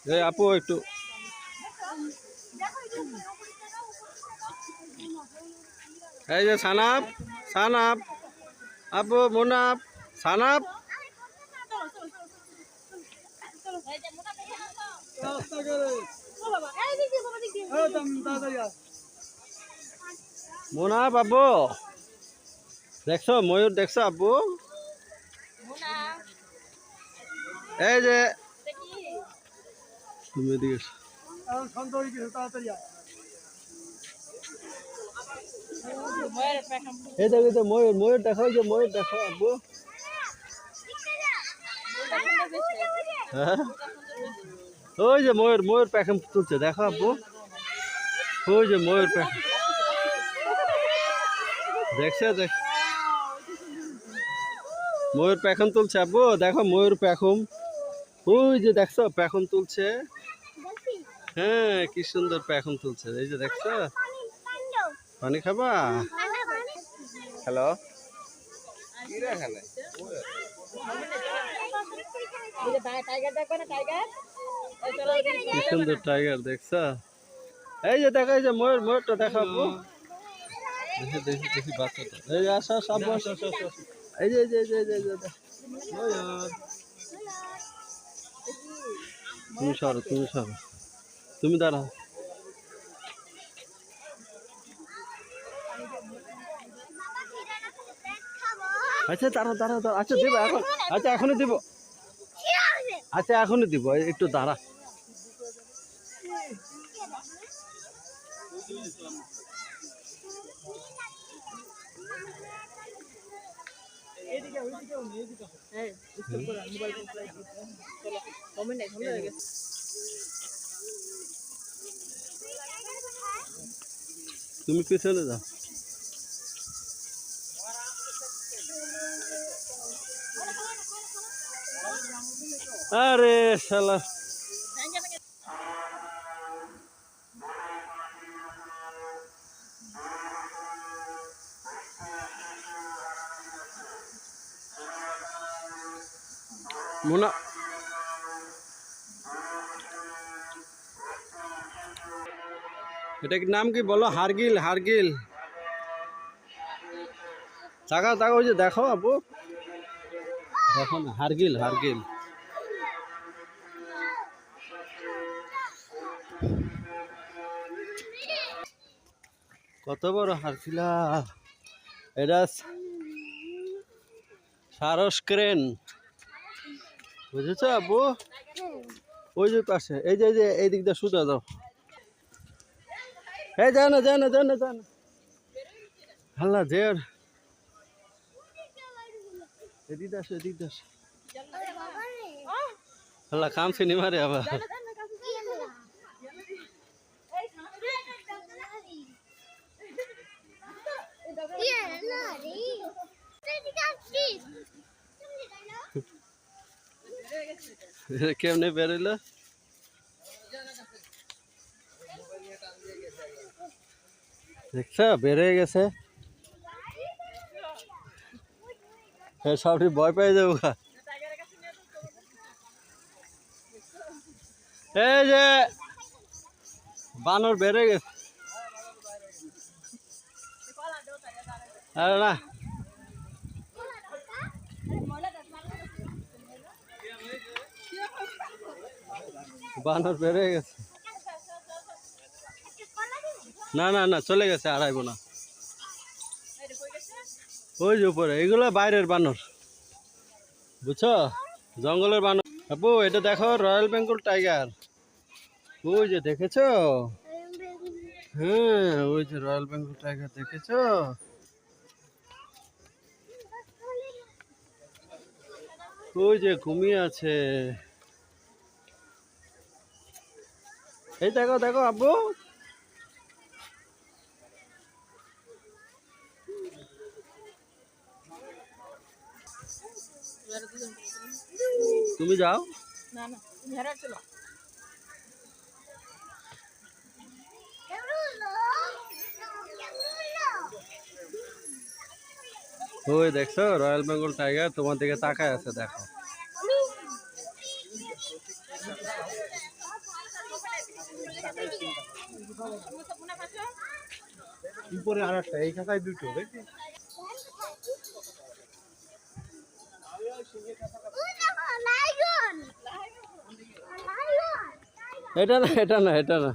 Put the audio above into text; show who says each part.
Speaker 1: এই আপু একটু এই যে সানাপ সানাপ আপু মুনাপ সানাপ মুনাপ আপু দেখছো ময়ূর দেখছো আপু এই যে তুমি এদিকে এই দেখো তো ময়ূর ময়ূর দেখো যে ময়ূর দেখো আপু হ্যাঁ ওই যে ময়ূর ময়ূর প্যাকেম তুলছে দেখো আপু ওই যে ময়ূর প্যাকেম দেখছে দেখ ময়ূর প্যাখন তুলছে আপু দেখো ময়ূর প্যাখম ওই যে দেখছো প্যাখন তুলছে হ্যাঁ কি সুন্দর প্যাখন তুলছে এই যে দেখছো পানি খাবা হ্যালো কি সুন্দর টাইগার দেখছো এই যে দেখো এই যে ময়ূর ময়ূরটা দেখো আপু দেখি দেখি দেখি বাচ্চাটা এই যে আসো আসো আপু আসো এই যে তুমি সরো তুমি দাঁড়াও আচ্ছা দাঁড়াও আচ্ছা দেবো এখন আচ্ছা এখনই দিব আচ্ছা এখনই দিব একটু দাঁড়া তুমি পিছনে যাও আরে শালা মুনা এটা কি নাম কি বলো হারগিল হারগিল তাকাও ওই যে দেখো আপু দেখো না হারগিল হারগিল কত বড় হারগিলা এটা সারস ক্রেন বুঝেছো আপু ওই যে পাশে এই যে এই দিক দিয়ে শুতে দাও এই যায় না হাল্লা জের এদিক আসো হাল্লা কাম ছিনি মারে আবার কেমনে বেরোলো দেখছো বেড়ে গেছে সবটি ভয় পেয়ে যাবো এই যে বানর বেড়ে গেছে আরে না বানর বেড়ে গেছে না চলে গেছে আর আইবো না ওই যে উপরে এগুলো বাইরের বানর বুঝছো জঙ্গলের বানর আপু এটা দেখো রয়্যাল বেঙ্গল টাইগার ওই যে দেখেছো হ্যাঁ ওই যে রয়্যাল বেঙ্গল টাইগার দেখেছো ওই যে ঘুমিয়ে আছে এই দেখো আব্বু তুমি যাও
Speaker 2: না তুমি হেরা চলো
Speaker 1: ওই দেখছো রয়্যাল বেঙ্গল টাইগার তোমার দিকে তাকায় আছে, দেখো।
Speaker 3: উপরে আর একটা, এই খাতায় দুটো দেখি।
Speaker 1: এটা না, এটা না, এটা না।